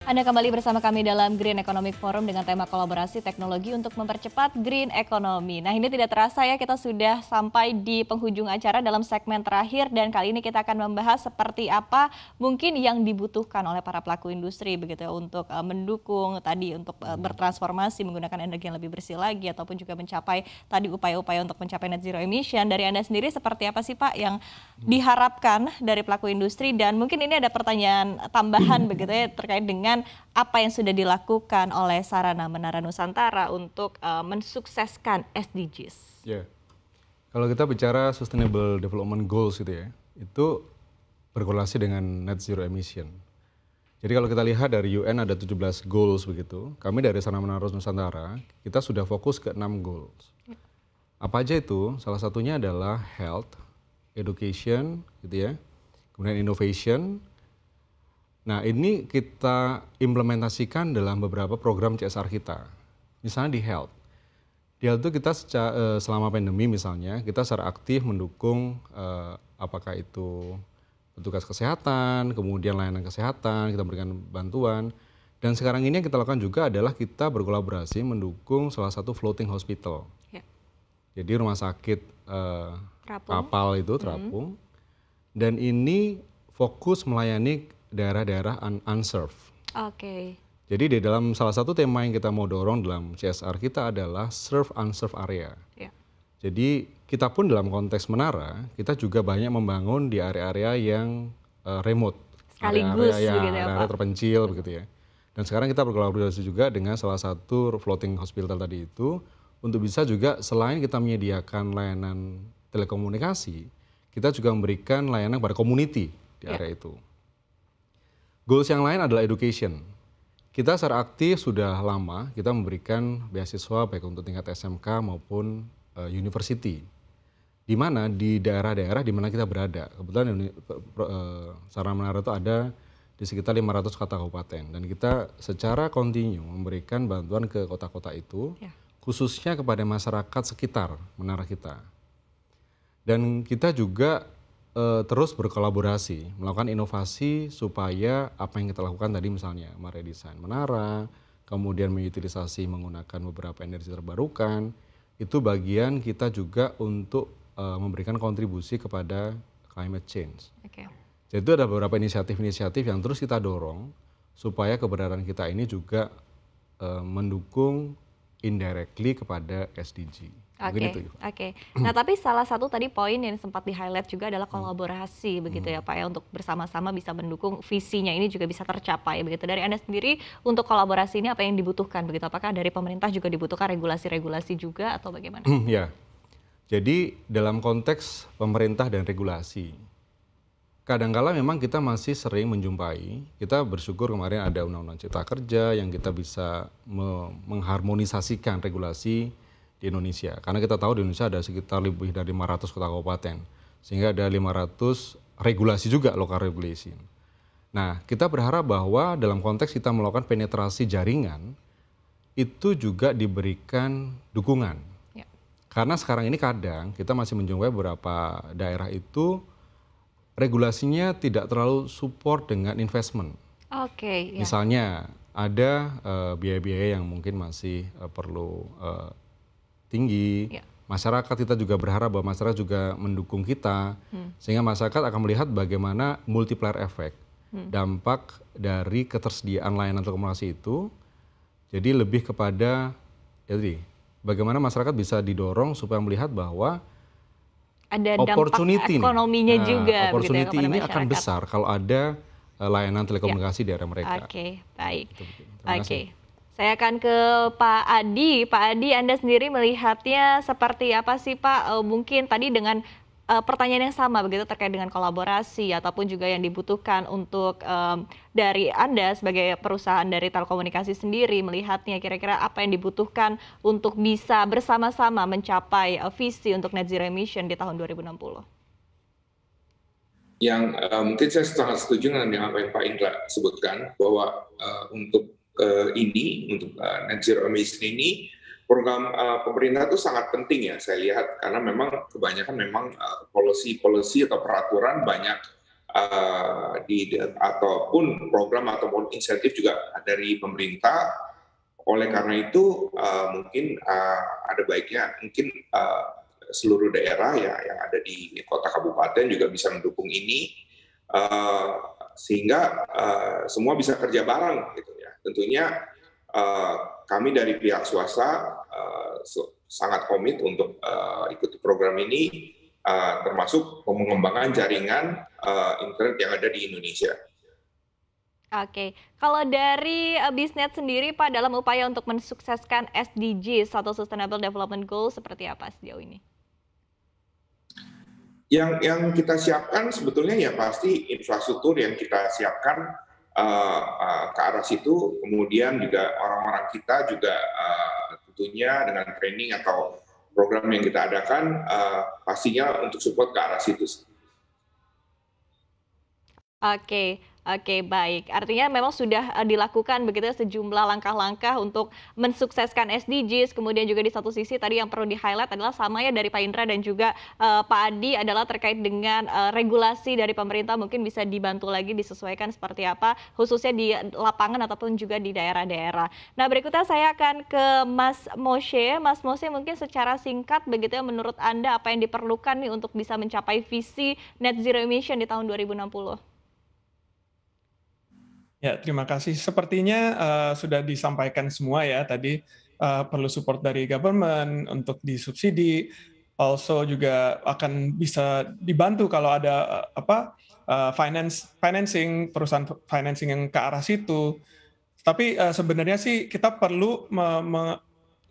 Anda kembali bersama kami dalam Green Economic Forum dengan tema kolaborasi teknologi untuk mempercepat green economy. Nah, ini tidak terasa ya, kita sudah sampai di penghujung acara dalam segmen terakhir dan kali ini kita akan membahas seperti apa mungkin yang dibutuhkan oleh para pelaku industri begitu ya untuk mendukung tadi untuk bertransformasi menggunakan energi yang lebih bersih lagi ataupun juga mencapai tadi upaya-upaya untuk mencapai net zero emission. Dari Anda sendiri seperti apa sih Pak yang diharapkan dari pelaku industri, dan mungkin ini ada pertanyaan tambahan begitu ya terkait dengan apa yang sudah dilakukan oleh Sarana Menara Nusantara untuk mensukseskan SDGs. Ya, kalau kita bicara Sustainable Development Goals gitu ya, itu berkorelasi dengan net zero emission. Jadi kalau kita lihat dari UN ada 17 goals begitu, kami dari Sarana Menara Nusantara, kita sudah fokus ke 6 goals. Apa aja itu? Salah satunya adalah health, education gitu ya, kemudian innovation. Nah, ini kita implementasikan dalam beberapa program CSR kita. Misalnya di health. Di health itu kita selama pandemi misalnya, kita secara aktif mendukung apakah itu petugas kesehatan, kemudian layanan kesehatan, kita berikan bantuan. Dan sekarang ini yang kita lakukan juga adalah kita berkolaborasi mendukung salah satu floating hospital. Ya. Jadi rumah sakit kapal itu terapung. Dan ini fokus melayani daerah-daerah unserved. Oke. Jadi di dalam salah satu tema yang kita mau dorong dalam CSR kita adalah serve unserved area. Ya. Jadi kita pun dalam konteks menara, kita juga banyak membangun di area-area yang remote. Sekaligus area-area terpencil begitu ya. Dan sekarang kita berkolaborasi juga dengan salah satu floating hospital tadi itu untuk bisa juga selain kita menyediakan layanan telekomunikasi, kita juga memberikan layanan pada community di area itu. Goals yang lain adalah education. Kita secara aktif sudah lama kita memberikan beasiswa baik untuk tingkat SMK maupun university. Di mana di daerah-daerah di mana kita berada. Kebetulan Sarana Menara itu ada di sekitar 500 kota kabupaten dan kita secara kontinu memberikan bantuan ke kota-kota itu, khususnya kepada masyarakat sekitar menara kita. Dan kita juga terus berkolaborasi, melakukan inovasi supaya apa yang kita lakukan tadi misalnya meredesain menara, kemudian mengutilisasi menggunakan beberapa energi terbarukan, itu bagian kita juga untuk memberikan kontribusi kepada climate change. Okay. Jadi itu ada beberapa inisiatif-inisiatif yang terus kita dorong supaya keberadaan kita ini juga mendukung indirectly kepada SDG. Oke. Nah, tapi salah satu tadi poin yang sempat di-highlight juga adalah kolaborasi begitu ya Pak ya, untuk bersama-sama bisa mendukung visinya ini juga bisa tercapai begitu. Dari Anda sendiri untuk kolaborasi ini apa yang dibutuhkan begitu? Apakah dari pemerintah juga dibutuhkan regulasi-regulasi juga atau bagaimana? Ya. Jadi dalam konteks pemerintah dan regulasi, kadangkala memang kita masih sering menjumpai, kita bersyukur kemarin ada Undang-Undang Cipta Kerja yang kita bisa mengharmonisasikan regulasi di Indonesia. Karena kita tahu di Indonesia ada sekitar lebih dari 500 kota kabupaten. Sehingga ada 500 regulasi juga, local regulation. Nah, kita berharap bahwa dalam konteks kita melakukan penetrasi jaringan, itu juga diberikan dukungan. Ya. Karena sekarang ini kadang kita masih menjumpai beberapa daerah itu regulasinya tidak terlalu support dengan investment. Oke. Ya. Misalnya ada biaya-biaya yang mungkin masih perlu tinggi, masyarakat kita juga berharap bahwa masyarakat juga mendukung kita, sehingga masyarakat akan melihat bagaimana multiplier effect, dampak dari ketersediaan layanan telekomunikasi itu, jadi lebih kepada, jadi bagaimana masyarakat bisa didorong supaya melihat bahwa ada dampak ekonominya juga. Opportunity ini akan besar kalau ada layanan telekomunikasi di area mereka. Oke, baik. Oke. Saya akan ke Pak Adi. Pak Adi, Anda sendiri melihatnya seperti apa sih Pak? Mungkin tadi dengan pertanyaan yang sama begitu terkait dengan kolaborasi ataupun juga yang dibutuhkan untuk dari Anda sebagai perusahaan dari telekomunikasi sendiri melihatnya kira-kira apa yang dibutuhkan untuk bisa bersama-sama mencapai visi untuk net zero emission di tahun 2060. Yang mungkin saya sangat setuju dengan yang apa yang Pak Indra sebutkan bahwa untuk untuk net zero emission ini program pemerintah itu sangat penting ya saya lihat karena memang kebanyakan memang policy atau peraturan banyak ataupun program ataupun insentif juga dari pemerintah. Oleh karena itu mungkin ada baiknya mungkin seluruh daerah ya yang ada di kota kabupaten juga bisa mendukung ini sehingga semua bisa kerja bareng gitu ya. Tentunya kami dari pihak swasta sangat komit untuk ikuti program ini, termasuk pengembangan jaringan internet yang ada di Indonesia. Oke, kalau dari Bisnet sendiri Pak dalam upaya untuk mensukseskan SDGs atau Sustainable Development Goals seperti apa sejauh ini? Yang kita siapkan sebetulnya ya pasti infrastruktur yang kita siapkan ke arah situ, kemudian juga orang-orang kita juga tentunya dengan training atau program yang kita adakan pastinya untuk support ke arah situ. Oke, oke, baik. Artinya memang sudah dilakukan begitu ya sejumlah langkah-langkah untuk mensukseskan SDGs, kemudian juga di satu sisi tadi yang perlu di-highlight adalah sama ya dari Pak Indra dan juga Pak Adi adalah terkait dengan regulasi dari pemerintah mungkin bisa dibantu lagi disesuaikan seperti apa, khususnya di lapangan ataupun juga di daerah-daerah. Nah, berikutnya saya akan ke Mas Moshe. Mas Moshe mungkin secara singkat begitu ya menurut Anda apa yang diperlukan nih untuk bisa mencapai visi net zero emission di tahun 2060? Ya, terima kasih. Sepertinya sudah disampaikan semua ya tadi, perlu support dari government untuk disubsidi, also juga akan bisa dibantu kalau ada financing, perusahaan financing yang ke arah situ. Tapi sebenarnya sih kita perlu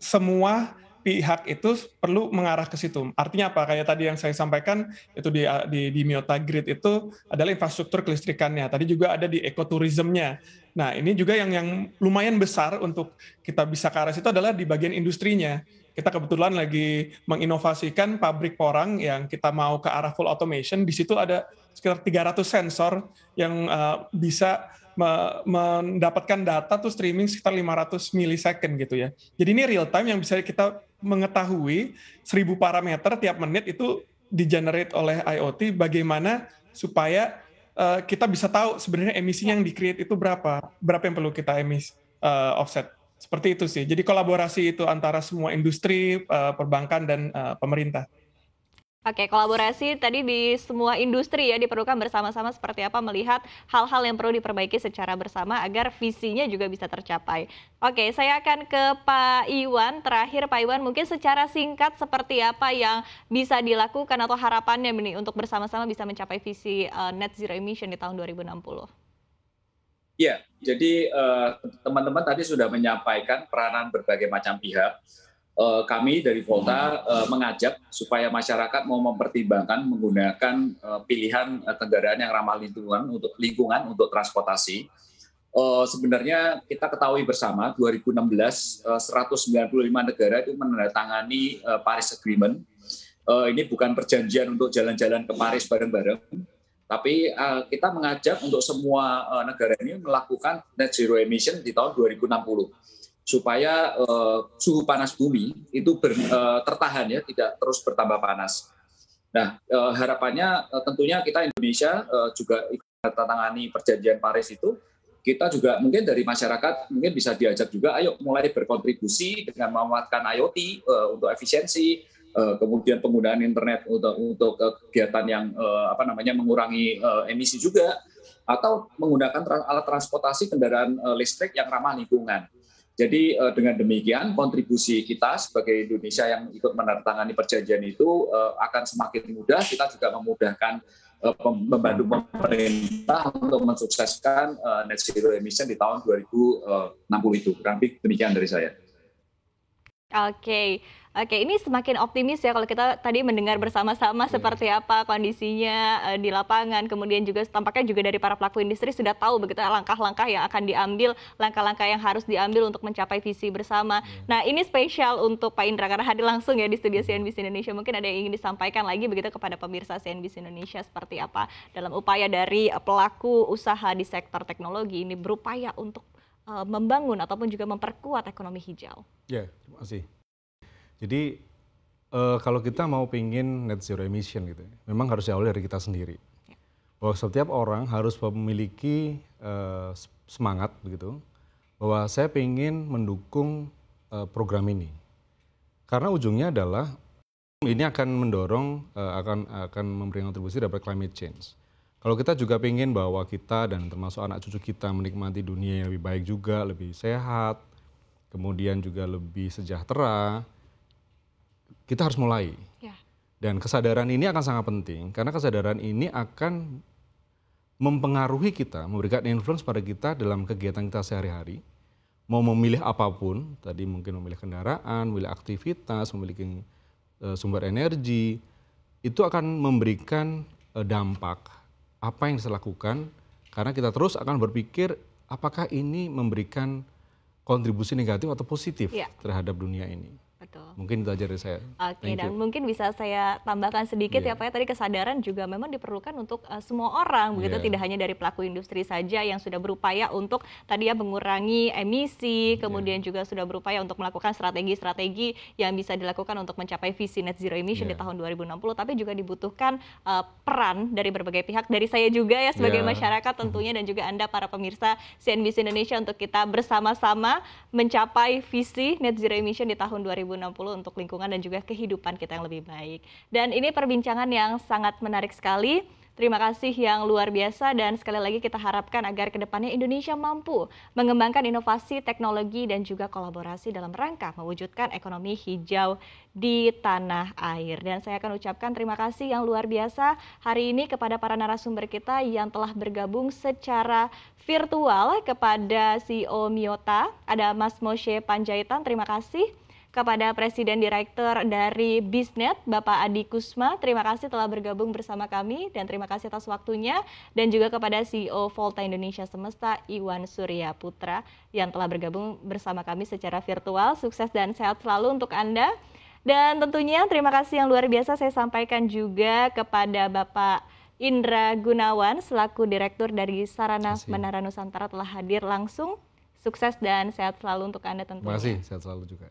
semua pihak itu perlu mengarah ke situ. Artinya apa? Kayak tadi yang saya sampaikan itu di Myota Grid itu adalah infrastruktur kelistrikannya. Tadi juga ada di ekoturismnya. Nah, ini juga yang lumayan besar untuk kita bisa ke arah situ adalah di bagian industrinya. Kita kebetulan lagi menginovasikan pabrik porang yang kita mau ke arah full automation. Di situ ada sekitar 300 sensor yang bisa mendapatkan data tuh streaming sekitar 500 milisecond gitu ya. Jadi ini real time yang bisa kita mengetahui 1000 parameter tiap menit itu di-generate oleh IoT bagaimana supaya kita bisa tahu sebenarnya emisinya yang di-create itu berapa yang perlu kita offset. Seperti itu sih. Jadi kolaborasi itu antara semua industri, perbankan dan pemerintah. Oke, kolaborasi tadi di semua industri ya diperlukan bersama-sama seperti apa melihat hal-hal yang perlu diperbaiki secara bersama agar visinya juga bisa tercapai. Oke, saya akan ke Pak Iwan. Terakhir Pak Iwan, mungkin secara singkat seperti apa yang bisa dilakukan atau harapannya nih untuk bersama-sama bisa mencapai visi net zero emission di tahun 2060? Ya, jadi teman-teman tadi sudah menyampaikan peranan berbagai macam pihak. Kami dari Volta mengajak supaya masyarakat mau mempertimbangkan menggunakan pilihan kendaraan yang ramah lingkungan untuk transportasi. Sebenarnya kita ketahui bersama 2016 195 negara itu menandatangani Paris Agreement. Ini bukan perjanjian untuk jalan-jalan ke Paris bareng-bareng, tapi kita mengajak untuk semua negara ini melakukan net zero emission di tahun 2060. Supaya suhu panas bumi itu tertahan ya, tidak terus bertambah panas. Nah, harapannya tentunya kita Indonesia juga ikut menandatangani perjanjian Paris itu, kita juga mungkin dari masyarakat mungkin bisa diajak juga, ayo mulai berkontribusi dengan memanfaatkan IoT untuk efisiensi, kemudian penggunaan internet untuk kegiatan yang mengurangi emisi juga, atau menggunakan alat transportasi kendaraan listrik yang ramah lingkungan. Jadi dengan demikian kontribusi kita sebagai Indonesia yang ikut menandatangani perjanjian itu akan semakin mudah. Kita juga memudahkan membantu pemerintah untuk mensukseskan net zero emission di tahun 2060 itu. Kurang lebih demikian dari saya. Oke, ini semakin optimis ya kalau kita tadi mendengar bersama-sama seperti apa kondisinya di lapangan, kemudian juga tampaknya juga dari para pelaku industri sudah tahu begitu langkah-langkah yang akan diambil, langkah-langkah yang harus diambil untuk mencapai visi bersama. Nah, ini spesial untuk Pak Indra karena hadir langsung ya di studio CNBC Indonesia. Mungkin ada yang ingin disampaikan lagi begitu kepada pemirsa CNBC Indonesia seperti apa dalam upaya dari pelaku usaha di sektor teknologi ini berupaya untuk membangun ataupun juga memperkuat ekonomi hijau. Ya, terima kasih. Jadi kalau kita mau pingin net zero emission gitu, memang harus diawali dari kita sendiri. bahwa setiap orang harus memiliki semangat begitu, bahwa saya ingin mendukung program ini. Karena ujungnya adalah ini akan mendorong, akan memberikan kontribusi dapat climate change. Kalau kita juga ingin bahwa kita dan termasuk anak cucu kita menikmati dunia yang lebih baik juga, lebih sehat, kemudian juga lebih sejahtera, kita harus mulai. Ya. Dan kesadaran ini akan sangat penting, karena kesadaran ini akan mempengaruhi kita, memberikan influence pada kita dalam kegiatan kita sehari-hari. Mau memilih apapun, tadi mungkin memilih kendaraan, memilih aktivitas, memiliki sumber energi, itu akan memberikan dampak apa yang saya lakukan, karena kita terus akan berpikir apakah ini memberikan kontribusi negatif atau positif terhadap dunia ini. Betul. Mungkin itu aja dari saya. Oke, dan mungkin bisa saya tambahkan sedikit ya Pak, tadi kesadaran juga memang diperlukan untuk semua orang, begitu, tidak hanya dari pelaku industri saja yang sudah berupaya untuk tadi ya mengurangi emisi, kemudian juga sudah berupaya untuk melakukan strategi-strategi yang bisa dilakukan untuk mencapai visi net zero emission di tahun 2060, tapi juga dibutuhkan peran dari berbagai pihak, dari saya juga ya sebagai masyarakat tentunya, dan juga Anda para pemirsa CNBC Indonesia, untuk kita bersama-sama mencapai visi net zero emission di tahun 2060 untuk lingkungan dan juga kehidupan kita yang lebih baik. Dan ini perbincangan yang sangat menarik sekali. Terima kasih yang luar biasa, dan sekali lagi kita harapkan agar kedepannya Indonesia mampu mengembangkan inovasi, teknologi, dan juga kolaborasi dalam rangka mewujudkan ekonomi hijau di tanah air. Dan saya akan ucapkan terima kasih yang luar biasa hari ini kepada para narasumber kita yang telah bergabung secara virtual. Kepada CEO Miyota, ada Mas Moshe Panjaitan, terima kasih. Kepada Presiden Direktur dari Bisnet, Bapak Adi Kusma, terima kasih telah bergabung bersama kami, dan terima kasih atas waktunya. Dan juga kepada CEO Volta Indonesia Semesta, Iwan Surya Putra, yang telah bergabung bersama kami secara virtual. Sukses dan sehat selalu untuk Anda. Dan tentunya terima kasih yang luar biasa saya sampaikan juga kepada Bapak Indra Gunawan, selaku Direktur dari Sarana Menara Nusantara, telah hadir langsung. Sukses dan sehat selalu untuk Anda tentunya. Terima kasih, sehat selalu juga.